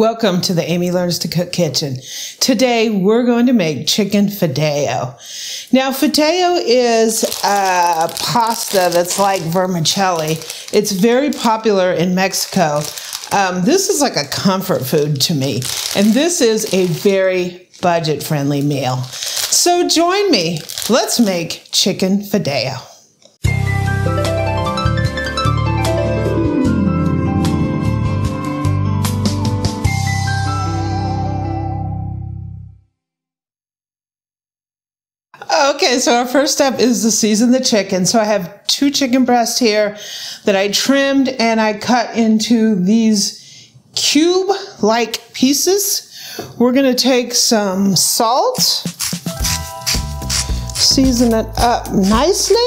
Welcome to the Amy Learns to Cook kitchen. Today we're going to make chicken fideo. Now fideo is a pasta that's like vermicelli. It's very popular in Mexico. This is like a comfort food to me, and this is a very budget-friendly meal. So join me. Let's make chicken fideo. Okay, so our first step is to season the chicken. So I have 2 chicken breasts here that I trimmed and I cut into these cube-like pieces. We're gonna take some salt, season it up nicely.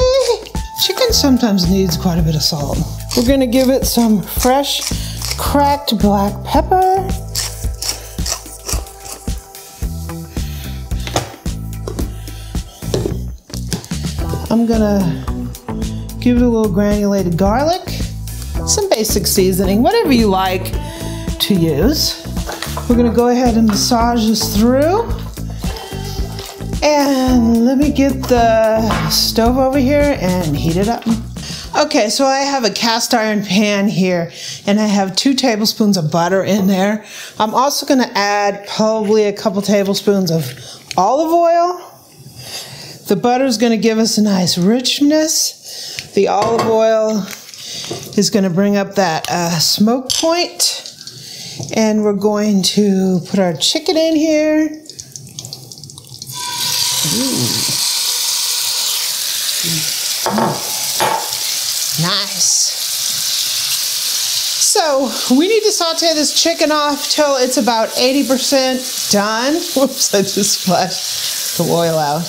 Chicken sometimes needs quite a bit of salt. We're gonna give it some fresh cracked black pepper. I'm gonna give it a little granulated garlic, some basic seasoning, whatever you like to use. We're gonna go ahead and massage this through. And let me get the stove over here and heat it up. Okay, so I have a cast iron pan here and I have 2 tablespoons of butter in there. I'm also gonna add probably a couple tablespoons of olive oil. The butter is going to give us a nice richness. The olive oil is going to bring up that smoke point. And we're going to put our chicken in here. Nice. So we need to saute this chicken off till it's about 80% done. Whoops, I just splashed the oil out.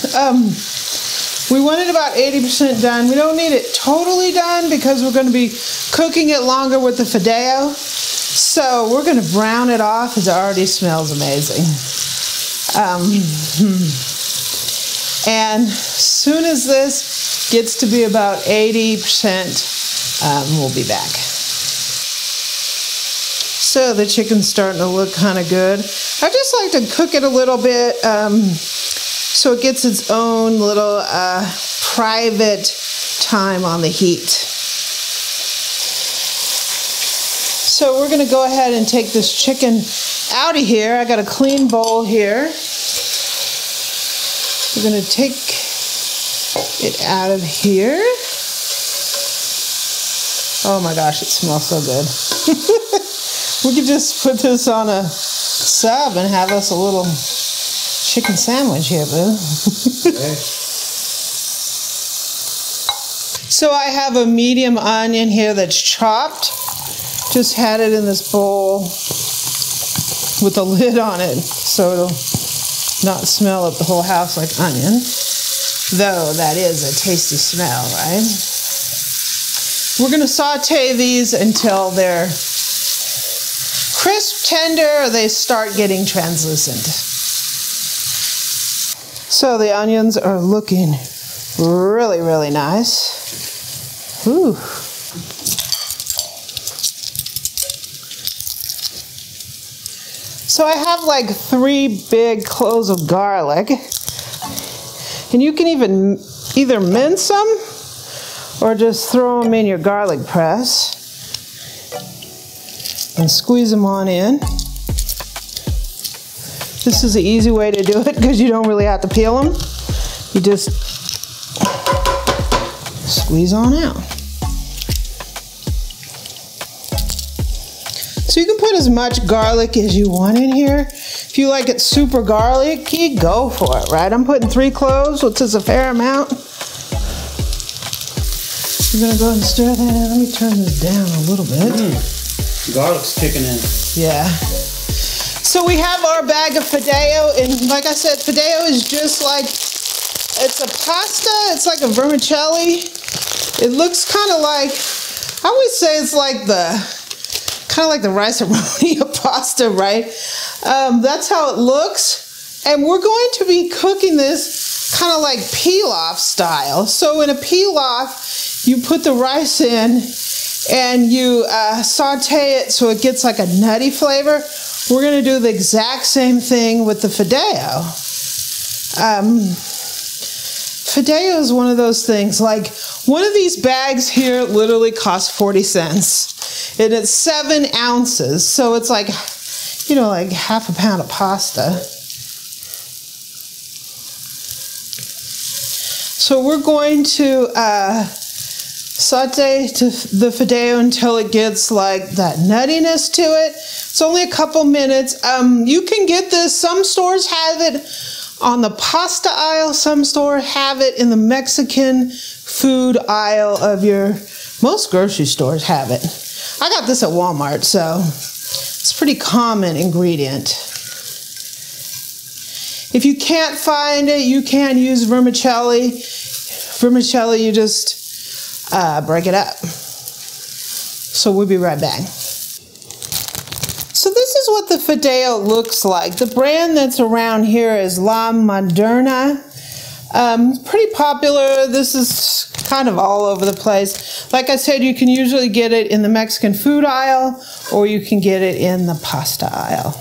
We want it about 80% done. We don't need it totally done because we're going to be cooking it longer with the fideo. So we're going to brown it off. It already smells amazing. And as soon as this gets to be about 80%, we'll be back. So the chicken's starting to look kind of good. I just like to cook it a little bit so it gets its own little private time on the heat. So we're gonna go ahead and take this chicken out of here. I got a clean bowl here. We're gonna take it out of here. Oh my gosh, it smells so good. We could just put this on a sub and have us a little chicken sandwich here, boo. Okay. So I have a medium onion here that's chopped. Just had it in this bowl with a lid on it so it'll not smell up the whole house like onion. Though that is a tasty smell, right? We're gonna saute these until they're crisp, tender, or they start getting translucent. So the onions are looking really, really nice. Ooh. So I have like 3 big cloves of garlic. And you can either mince them or just throw them in your garlic press and squeeze them on in. This is the easy way to do it because you don't really have to peel them. You just squeeze on out. So you can put as much garlic as you want in here. If you like it super garlicky, go for it, right? I'm putting 3 cloves, which is a fair amount. I'm gonna go ahead and stir that in. Let me turn this down a little bit. Garlic's kicking in. Yeah. So we have our bag of fideo, and like I said, fideo is just like, it's a pasta, it's like a vermicelli. It looks kind of like, I always say it's like kind of like the rice-a-roni of pasta, right? That's how it looks. And we're going to be cooking this kind of like pilaf style. So in a pilaf, you put the rice in and you saute it so it gets like a nutty flavor. We're going to do the exact same thing with the Fideo. Fideo is one of those things, like one of these bags here literally costs 40 cents. And it's 7 ounces, so it's like, you know, like half a pound of pasta. So we're going to saute the Fideo until it gets like that nuttiness to it. It's only a couple minutes. You can get this, some stores have it on the pasta aisle, some stores have it in the Mexican food aisle of most grocery stores have it. I got this at Walmart, so it's a pretty common ingredient. If you can't find it, you can use vermicelli. Vermicelli, you just break it up. So we'll be right back. So this is what the Fideo looks like. The brand that's around here is La Moderna. Pretty popular. This is kind of all over the place. Like I said, you can usually get it in the Mexican food aisle, or you can get it in the pasta aisle.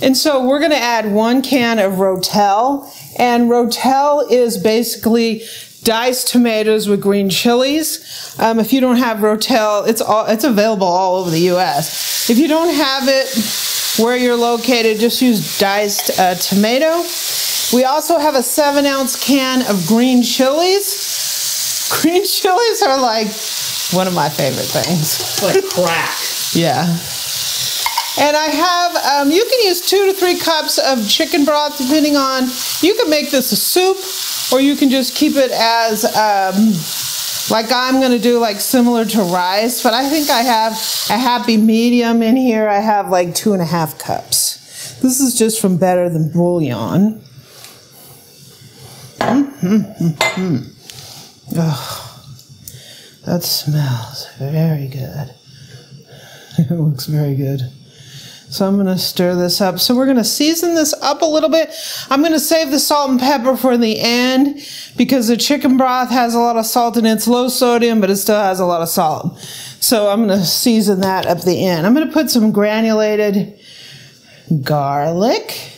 And so we're going to add 1 can of Rotel. And Rotel is basically diced tomatoes with green chilies. If you don't have Rotel, it's available all over the U.S. If you don't have it where you're located, just use diced tomato. We also have a 7-ounce can of green chilies. Green chilies are like one of my favorite things. It's like crack. Yeah. And I have, you can use 2 to 3 cups of chicken broth, depending on, you can make this a soup, or you can just keep it as, like I'm going to do, like similar to rice, but I think I have a happy medium in here. I have like 2.5 cups. This is just from Better Than Bouillon. Oh, that smells very good. It looks very good. So I'm going to stir this up. So we're going to season this up a little bit. I'm going to save the salt and pepper for the end because the chicken broth has a lot of salt in it. It's low sodium, but it still has a lot of salt. So I'm going to season that up the end. I'm going to put some granulated garlic,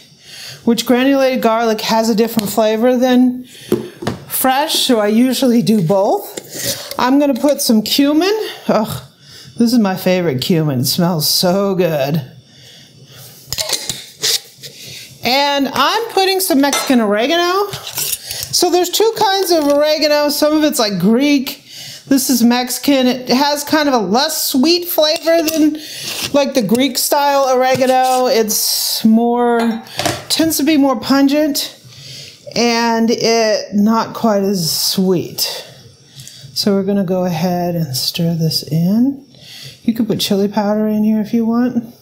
which granulated garlic has a different flavor than fresh, so I usually do both. I'm going to put some cumin. Oh, this is my favorite cumin. It smells so good. And I'm putting some Mexican oregano. So there's 2 kinds of oregano. Some of it's like Greek. This is Mexican. It has kind of a less sweet flavor than like the Greek style oregano. It's tends to be more pungent and not quite as sweet. So we're gonna go ahead and stir this in. You could put chili powder in here if you want.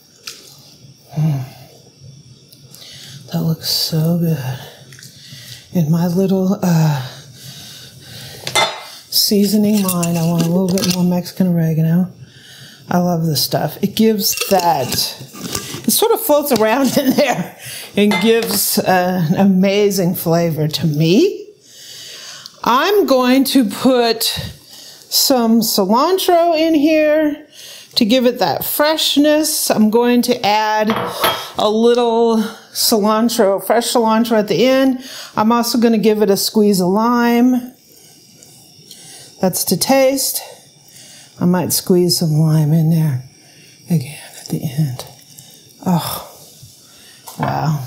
That looks so good. In my little seasoning mind, I want a little bit more Mexican oregano. I love this stuff. It gives that, it sort of floats around in there and gives an amazing flavor to me. I'm going to put some cilantro in here to give it that freshness. I'm going to add a little cilantro, fresh cilantro at the end. I'm also going to give it a squeeze of lime. That's to taste. I might squeeze some lime in there again at the end. Oh, wow.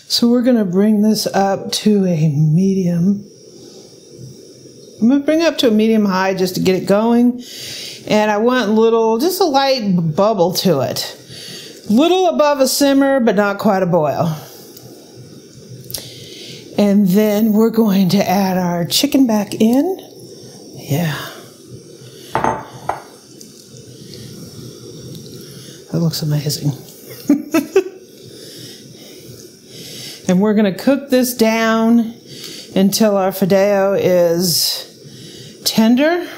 So we're going to bring this up to a medium. I'm going to bring it up to a medium high just to get it going. And I want just a light bubble to it. Little above a simmer, but not quite a boil. And then we're going to add our chicken back in. Yeah. That looks amazing. And we're going to cook this down until our Fideo is tender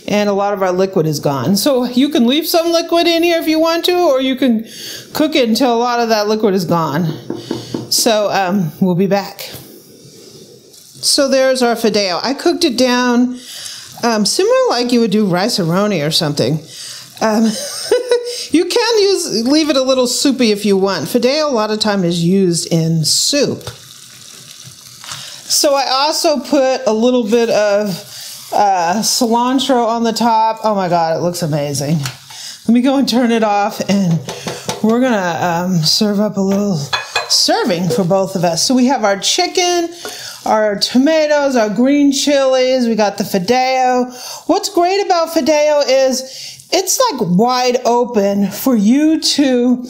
and a lot of our liquid is gone. So you can leave some liquid in here if you want to, or you can cook it until a lot of that liquid is gone. So we'll be back. So there's our Fideo. I cooked it down similar like you would do rice-a-roni or something. You can leave it a little soupy if you want. Fideo a lot of time is used in soup. So I also put a little bit of cilantro on the top. Oh my God, it looks amazing. Let me go and turn it off, and we're gonna serve up a little serving for both of us. So we have our chicken, our tomatoes, our green chilies, we got the Fideo. What's great about Fideo is it's like wide open for you to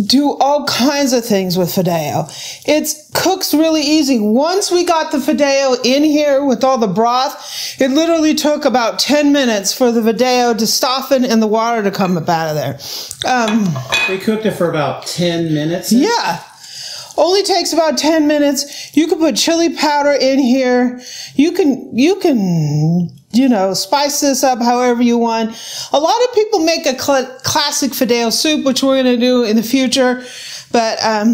do all kinds of things with Fideo. It cooks really easy. Once we got the Fideo in here with all the broth, it literally took about 10 minutes for the Fideo to soften and the water to come up out of there. We cooked it for about 10 minutes. Yeah. Only takes about 10 minutes. You can put chili powder in here. You can, you know, spice this up however you want. A lot of people make a classic Fideo soup, which we're going to do in the future. But I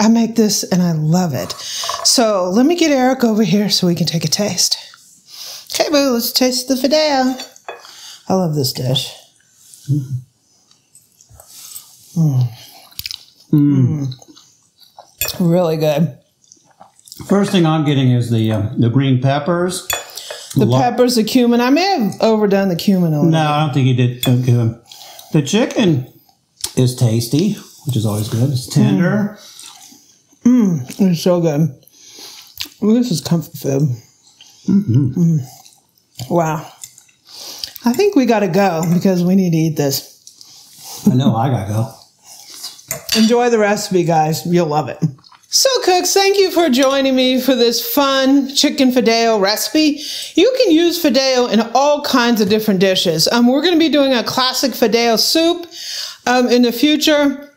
make this and I love it. So let me get Eric over here so we can take a taste. Okay, boo, let's taste the Fideo. I love this dish. Really good. First thing I'm getting is the green peppers. The peppers, the cumin. I may have overdone the cumin a little bit. No, I don't think you did good. The chicken is tasty, which is always good. It's tender. It's so good. Well, this is comfort food. Wow. I think we got to go because we need to eat this. I know, I got to go. Enjoy the recipe, guys. You'll love it. So, cooks, thank you for joining me for this fun chicken Fideo recipe. You can use Fideo in all kinds of different dishes. We're going to be doing a classic Fideo soup in the future.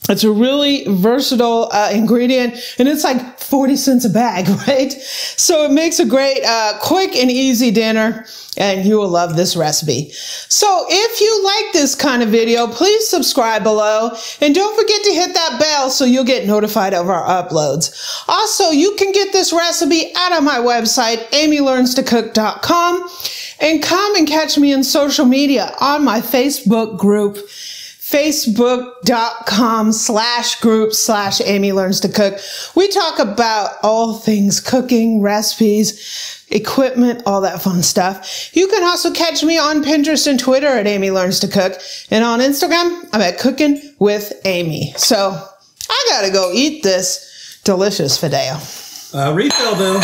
It's a really versatile ingredient, and it's like 40 cents a bag, right? So it makes a great, quick and easy dinner, and you will love this recipe. So if you like this kind of video, please subscribe below, and don't forget to hit that bell so you'll get notified of our uploads. Also, you can get this recipe out of my website, amylearnstocook.com, and come and catch me in social media on my Facebook group, facebook.com/group/AmyLearnsToCook. We talk about all things cooking, recipes, equipment, all that fun stuff. You can also catch me on Pinterest and Twitter at Amy Learns to Cook. And on Instagram, I'm at Cooking with Amy. So I gotta go eat this delicious Fideo. Refill, boo.